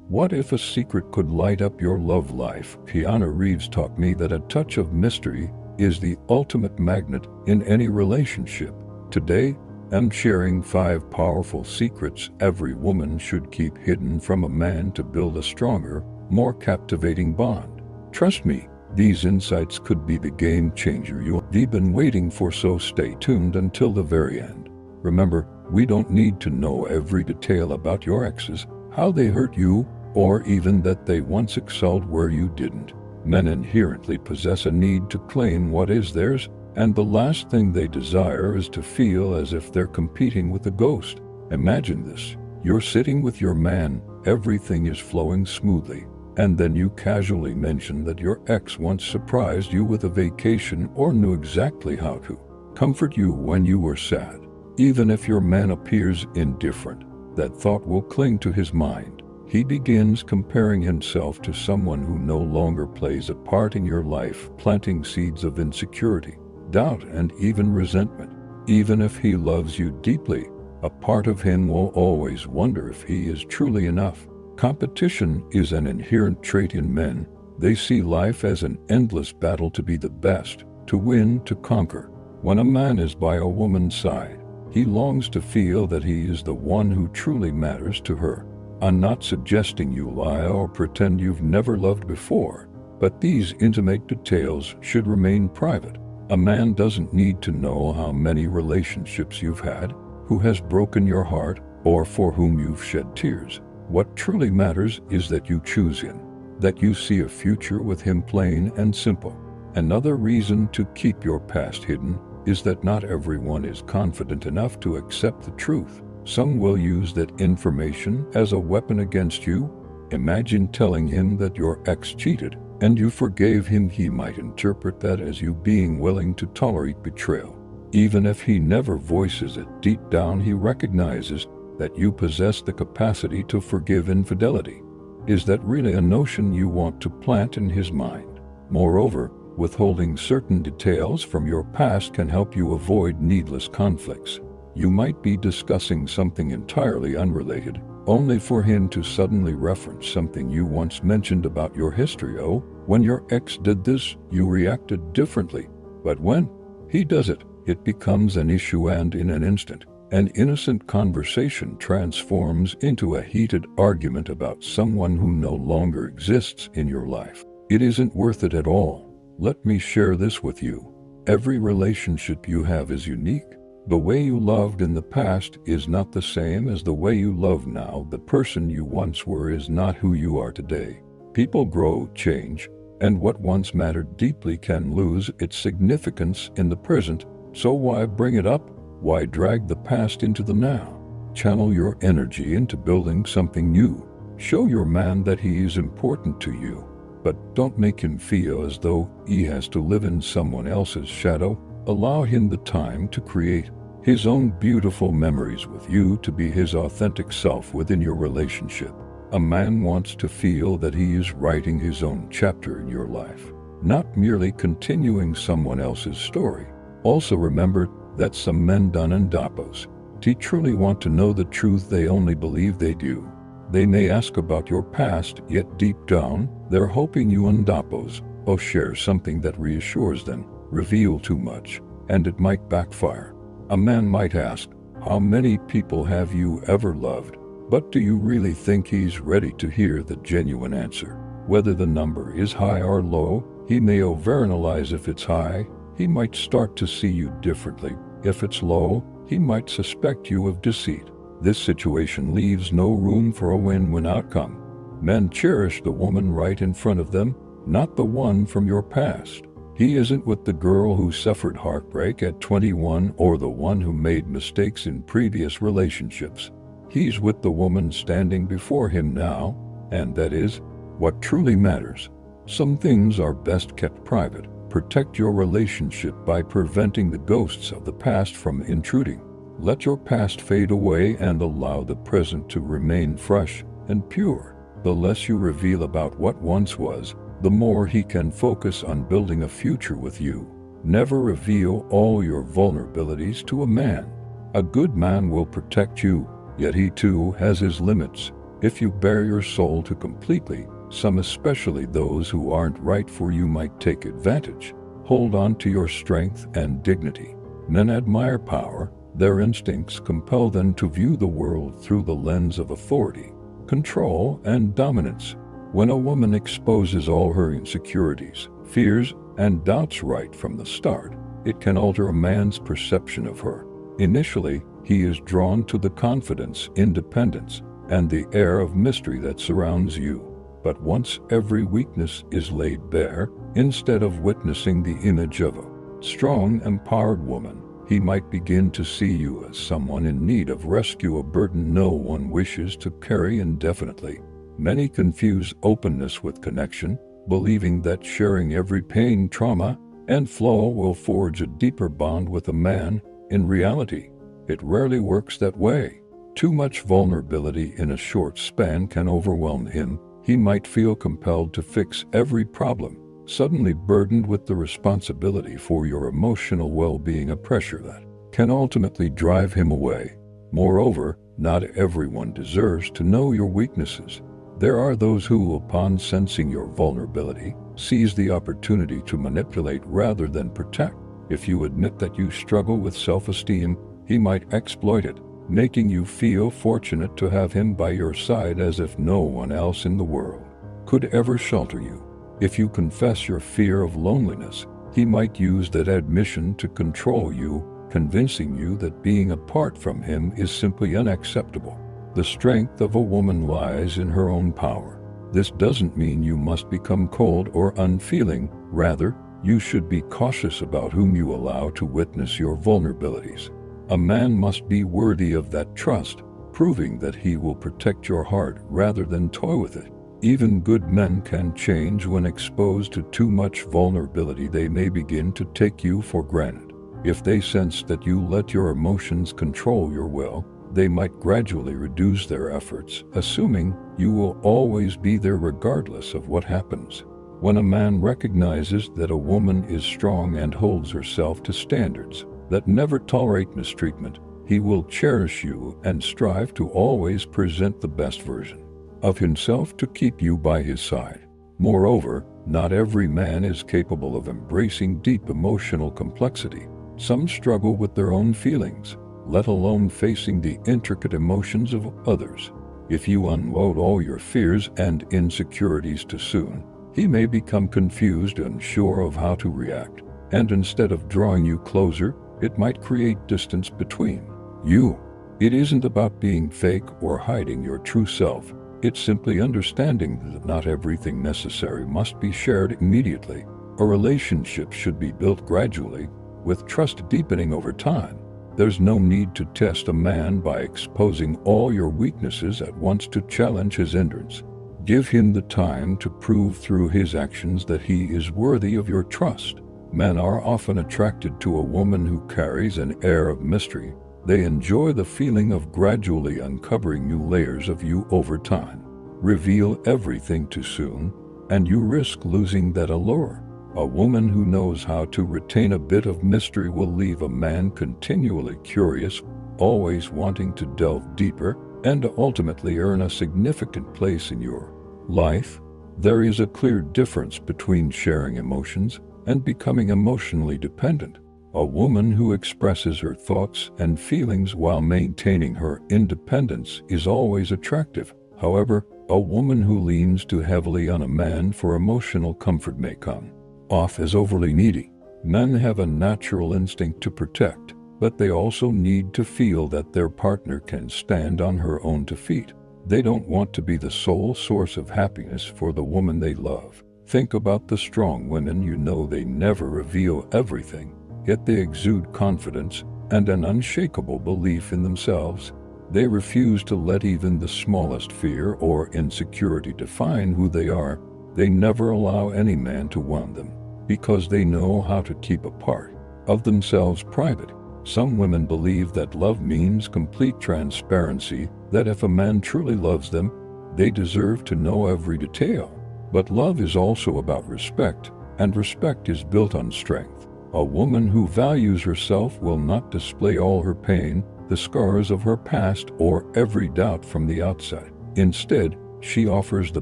What if a secret could light up your love life? Keanu Reeves taught me that a touch of mystery is the ultimate magnet in any relationship. Today, I'm sharing 5 powerful secrets every woman should keep hidden from a man to build a stronger, more captivating bond. Trust me, these insights could be the game changer you've been waiting for, so stay tuned until the very end. Remember, we don't need to know every detail about your exes, how they hurt you, or even that they once excelled where you didn't. Men inherently possess a need to claim what is theirs, and the last thing they desire is to feel as if they're competing with a ghost. Imagine this. You're sitting with your man, everything is flowing smoothly, and then you casually mention that your ex once surprised you with a vacation or knew exactly how to comfort you when you were sad. Even if your man appears indifferent, that thought will cling to his mind. He begins comparing himself to someone who no longer plays a part in your life, planting seeds of insecurity, doubt, and even resentment. Even if he loves you deeply, a part of him will always wonder if he is truly enough. Competition is an inherent trait in men. They see life as an endless battle to be the best, to win, to conquer. When a man is by a woman's side, he longs to feel that he is the one who truly matters to her. I'm not suggesting you lie or pretend you've never loved before, but these intimate details should remain private. A man doesn't need to know how many relationships you've had, who has broken your heart, or for whom you've shed tears. What truly matters is that you choose him, that you see a future with him, plain and simple. Another reason to keep your past hidden is that not everyone is confident enough to accept the truth. Some will use that information as a weapon against you. Imagine telling him that your ex cheated and you forgave him. He might interpret that as you being willing to tolerate betrayal. Even if he never voices it, deep down he recognizes that you possess the capacity to forgive infidelity. Is that really a notion you want to plant in his mind? Moreover, withholding certain details from your past can help you avoid needless conflicts. You might be discussing something entirely unrelated, only for him to suddenly reference something you once mentioned about your history. Oh, when your ex did this, you reacted differently. But when he does it, it becomes an issue, and in an instant, an innocent conversation transforms into a heated argument about someone who no longer exists in your life. It isn't worth it at all. Let me share this with you. Every relationship you have is unique. The way you loved in the past is not the same as the way you love now. The person you once were is not who you are today. People grow, change, and what once mattered deeply can lose its significance in the present. So why bring it up? Why drag the past into the now? Channel your energy into building something new. Show your man that he is important to you, but don't make him feel as though he has to live in someone else's shadow. Allow him the time to create his own beautiful memories with you, to be his authentic self within your relationship. A man wants to feel that he is writing his own chapter in your life, not merely continuing someone else's story. Also remember that some men done and dapos. They truly want to know the truth, they only believe they do. They may ask about your past, yet deep down, they're hoping you undapos or share something that reassures them. Reveal too much, and it might backfire. A man might ask, how many people have you ever loved? But do you really think he's ready to hear the genuine answer? Whether the number is high or low, he may overanalyze. If it's high, he might start to see you differently. If it's low, he might suspect you of deceit. This situation leaves no room for a win-win outcome. Men cherish the woman right in front of them, not the one from your past. He isn't with the girl who suffered heartbreak at 21 or the one who made mistakes in previous relationships. He's with the woman standing before him now, and that is what truly matters. Some things are best kept private. Protect your relationship by preventing the ghosts of the past from intruding. Let your past fade away and allow the present to remain fresh and pure. The less you reveal about what once was, the more he can focus on building a future with you. Never reveal all your vulnerabilities to a man. A good man will protect you, yet he too has his limits. If you bare your soul too completely, some, especially those who aren't right for you, might take advantage. Hold on to your strength and dignity. Men admire power. Their instincts compel them to view the world through the lens of authority, control, and dominance. When a woman exposes all her insecurities, fears, and doubts right from the start, it can alter a man's perception of her. Initially, he is drawn to the confidence, independence, and the air of mystery that surrounds you. But once every weakness is laid bare, instead of witnessing the image of a strong, empowered woman, he might begin to see you as someone in need of rescue, a burden no one wishes to carry indefinitely. Many confuse openness with connection, believing that sharing every pain, trauma, and flaw will forge a deeper bond with a man. In reality, it rarely works that way. Too much vulnerability in a short span can overwhelm him. He might feel compelled to fix every problem, suddenly burdened with the responsibility for your emotional well-being, a pressure that can ultimately drive him away. Moreover, not everyone deserves to know your weaknesses. There are those who, upon sensing your vulnerability, seize the opportunity to manipulate rather than protect. If you admit that you struggle with self-esteem, he might exploit it, making you feel fortunate to have him by your side, as if no one else in the world could ever shelter you. If you confess your fear of loneliness, he might use that admission to control you, convincing you that being apart from him is simply unacceptable. The strength of a woman lies in her own power. This doesn't mean you must become cold or unfeeling. Rather, you should be cautious about whom you allow to witness your vulnerabilities. A man must be worthy of that trust, proving that he will protect your heart rather than toy with it. Even good men can change when exposed to too much vulnerability. They may begin to take you for granted. If they sense that you let your emotions control your will, they might gradually reduce their efforts, assuming you will always be there regardless of what happens. When a man recognizes that a woman is strong and holds herself to standards that never tolerate mistreatment, he will cherish you and strive to always present the best version of himself to keep you by his side. Moreover, not every man is capable of embracing deep emotional complexity. Some struggle with their own feelings, let alone facing the intricate emotions of others. If you unload all your fears and insecurities too soon, he may become confused, unsure of how to react, and instead of drawing you closer, it might create distance between you. It isn't about being fake or hiding your true self. It's simply understanding that not everything necessary must be shared immediately. A relationship should be built gradually, with trust deepening over time. There's no need to test a man by exposing all your weaknesses at once to challenge his endurance. Give him the time to prove through his actions that he is worthy of your trust. Men are often attracted to a woman who carries an air of mystery. They enjoy the feeling of gradually uncovering new layers of you over time. Reveal everything too soon, and you risk losing that allure. A woman who knows how to retain a bit of mystery will leave a man continually curious, always wanting to delve deeper, and ultimately earn a significant place in your life. There is a clear difference between sharing emotions and becoming emotionally dependent. A woman who expresses her thoughts and feelings while maintaining her independence is always attractive. However, a woman who leans too heavily on a man for emotional comfort may come off as overly needy. Men have a natural instinct to protect, but they also need to feel that their partner can stand on her own 2 feet. They don't want to be the sole source of happiness for the woman they love. Think about the strong women you know. They never reveal everything, yet they exude confidence and an unshakable belief in themselves. They refuse to let even the smallest fear or insecurity define who they are. They never allow any man to wound them, because they know how to keep a part of themselves private. Some women believe that love means complete transparency, that if a man truly loves them, they deserve to know every detail. But love is also about respect, and respect is built on strength. A woman who values herself will not display all her pain, the scars of her past, or every doubt from the outside. Instead, she offers the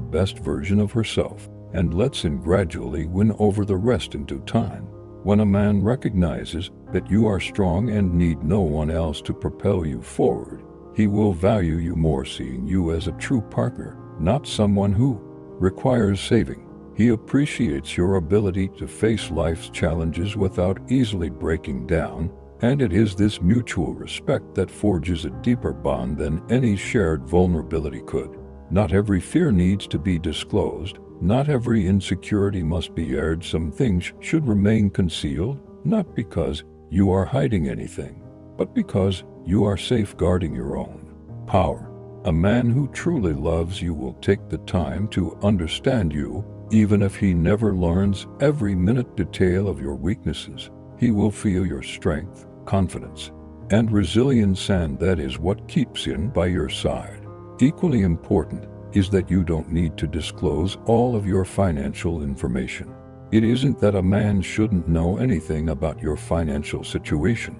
best version of herself and lets him gradually win over the rest in due time. When a man recognizes that you are strong and need no one else to propel you forward, he will value you more, seeing you as a true partner, not someone who requires saving. He appreciates your ability to face life's challenges without easily breaking down, and it is this mutual respect that forges a deeper bond than any shared vulnerability could. Not every fear needs to be disclosed. Not every insecurity must be aired. Some things should remain concealed, not because you are hiding anything, but because you are safeguarding your own power. A man who truly loves you will take the time to understand you, even if he never learns every minute detail of your weaknesses. He will feel your strength, confidence, and resilience, and that is what keeps him by your side. Equally important is that you don't need to disclose all of your financial information. It isn't that a man shouldn't know anything about your financial situation,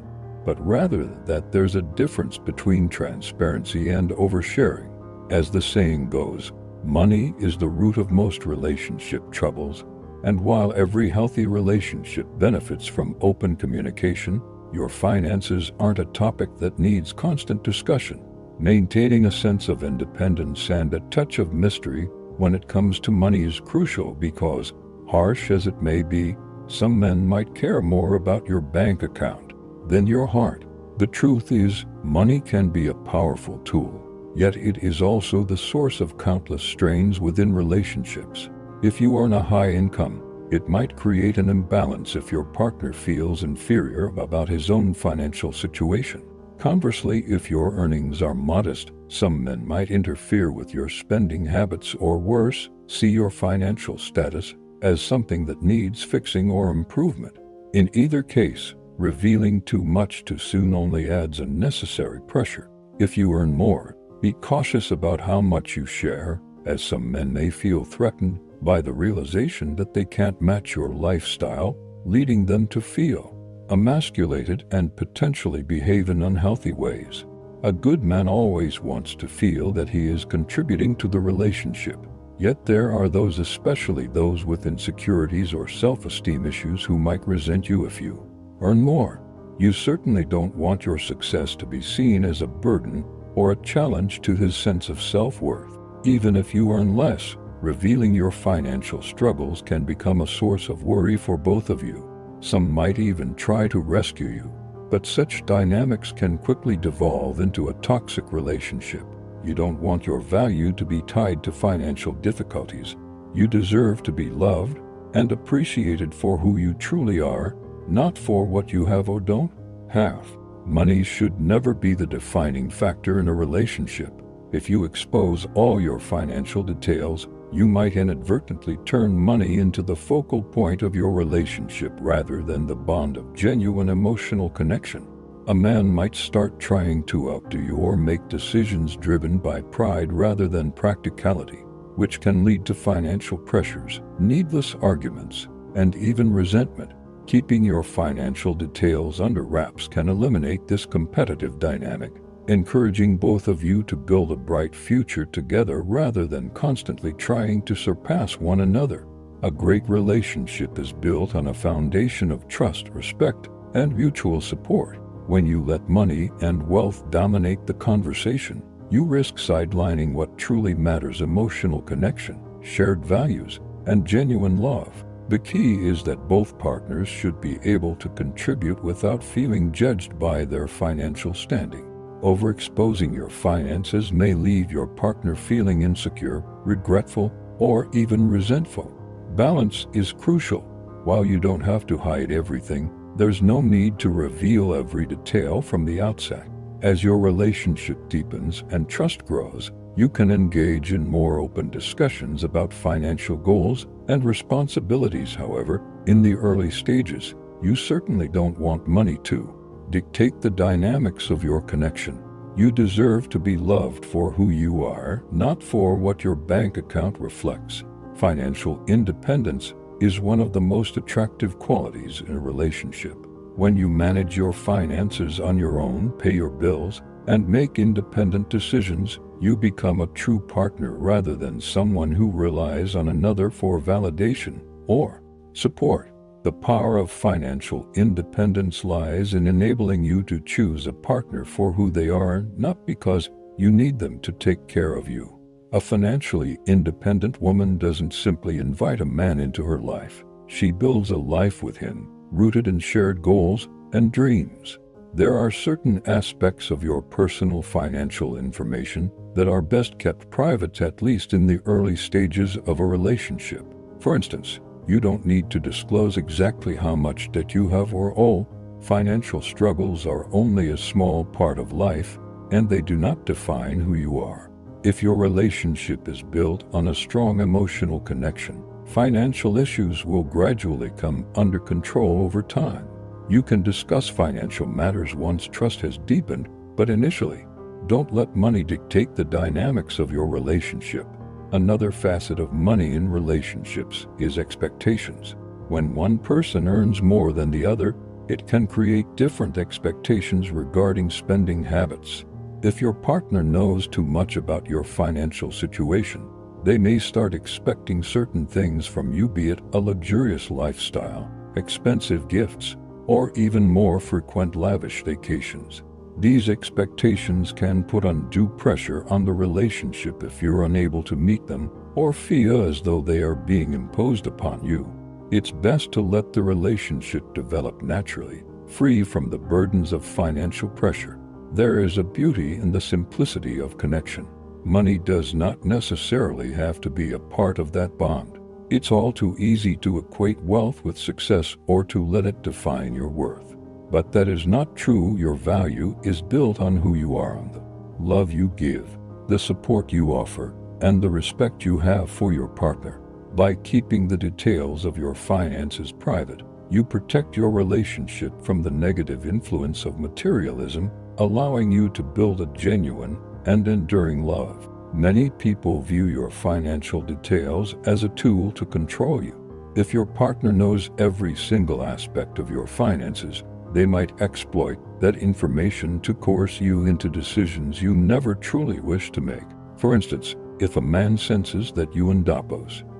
but rather that there's a difference between transparency and oversharing. As the saying goes, money is the root of most relationship troubles, and while every healthy relationship benefits from open communication, your finances aren't a topic that needs constant discussion. Maintaining a sense of independence and a touch of mystery when it comes to money is crucial because, harsh as it may be, some men might care more about your bank account than your heart. The truth is, money can be a powerful tool, yet it is also the source of countless strains within relationships. If you earn a high income, it might create an imbalance if your partner feels inferior about his own financial situation. Conversely, if your earnings are modest, some men might interfere with your spending habits, or worse, see your financial status as something that needs fixing or improvement. In either case, revealing too much too soon only adds unnecessary pressure. If you earn more, be cautious about how much you share, as some men may feel threatened by the realization that they can't match your lifestyle, leading them to feel emasculated and potentially behave in unhealthy ways. A good man always wants to feel that he is contributing to the relationship. Yet there are those, especially those with insecurities or self-esteem issues, who might resent you if you earn more. You certainly don't want your success to be seen as a burden or a challenge to his sense of self-worth. Even if you earn less, revealing your financial struggles can become a source of worry for both of you. Some might even try to rescue you, but such dynamics can quickly devolve into a toxic relationship. You don't want your value to be tied to financial difficulties. You deserve to be loved and appreciated for who you truly are, not for what you have or don't have. Money should never be the defining factor in a relationship. If you expose all your financial details, you might inadvertently turn money into the focal point of your relationship rather than the bond of genuine emotional connection. A man might start trying to outdo you or make decisions driven by pride rather than practicality, which can lead to financial pressures, needless arguments, and even resentment. Keeping your financial details under wraps can eliminate this competitive dynamic, encouraging both of you to build a bright future together rather than constantly trying to surpass one another. A great relationship is built on a foundation of trust, respect, and mutual support. When you let money and wealth dominate the conversation, you risk sidelining what truly matters: emotional connection, shared values, and genuine love. The key is that both partners should be able to contribute without feeling judged by their financial standing. Overexposing your finances may leave your partner feeling insecure, regretful, or even resentful. Balance is crucial. While you don't have to hide everything, there's no need to reveal every detail from the outset. As your relationship deepens and trust grows, you can engage in more open discussions about financial goals and responsibilities. However, in the early stages, you certainly don't want money to dictate the dynamics of your connection. You deserve to be loved for who you are, not for what your bank account reflects. Financial independence is one of the most attractive qualities in a relationship. When you manage your finances on your own, pay your bills, and make independent decisions, You become a true partner rather than someone who relies on another for validation or support. The power of financial independence lies in enabling you to choose a partner for who they are, not because you need them to take care of you. A financially independent woman doesn't simply invite a man into her life. She builds a life with him, rooted in shared goals and dreams. There are certain aspects of your personal financial information that are best kept private, at least in the early stages of a relationship. For instance, you don't need to disclose exactly how much debt you have or owe. Financial struggles are only a small part of life, and they do not define who you are. If your relationship is built on a strong emotional connection, financial issues will gradually come under control over time. You can discuss financial matters once trust has deepened, but initially, don't let money dictate the dynamics of your relationship. Another facet of money in relationships is expectations. When one person earns more than the other, it can create different expectations regarding spending habits. If your partner knows too much about your financial situation, they may start expecting certain things from you, be it a luxurious lifestyle, expensive gifts, or even more frequent lavish vacations. These expectations can put undue pressure on the relationship if you're unable to meet them or feel as though they are being imposed upon you. It's best to let the relationship develop naturally, free from the burdens of financial pressure. There is a beauty in the simplicity of connection. Money does not necessarily have to be a part of that bond. It's all too easy to equate wealth with success or to let it define your worth. But that is not true. Your value is built on who you are, on the love you give, the support you offer, and the respect you have for your partner. By keeping the details of your finances private, you protect your relationship from the negative influence of materialism, allowing you to build a genuine and enduring love. Many people view your financial details as a tool to control you. If your partner knows every single aspect of your finances, they might exploit that information to coerce you into decisions you never truly wish to make. For instance, if a man senses that you and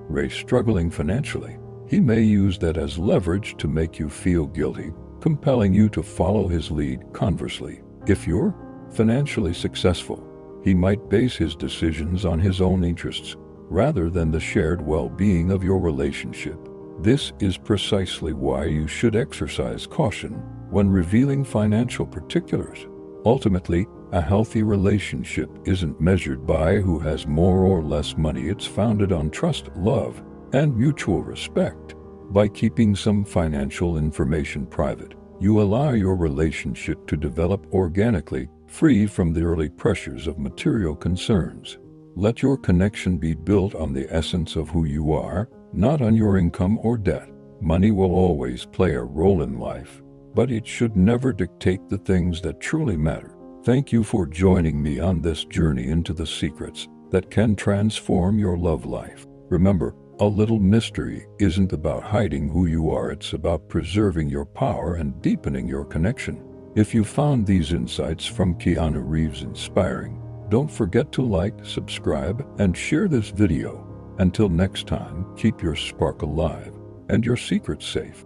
Ray struggling financially, he may use that as leverage to make you feel guilty, compelling you to follow his lead. Conversely, if you're financially successful, he might base his decisions on his own interests rather than the shared well-being of your relationship. This is precisely why you should exercise caution when revealing financial particulars. Ultimately, a healthy relationship isn't measured by who has more or less money. It's founded on trust, love, and mutual respect. By keeping some financial information private, you allow your relationship to develop organically, free from the early pressures of material concerns. Let your connection be built on the essence of who you are, not on your income or debt. Money will always play a role in life, but it should never dictate the things that truly matter. Thank you for joining me on this journey into the secrets that can transform your love life. Remember, a little mystery isn't about hiding who you are. It's about preserving your power and deepening your connection. If you found these insights from Keanu Reeves inspiring, don't forget to like, subscribe, and share this video. Until next time, keep your spark alive and your secrets safe.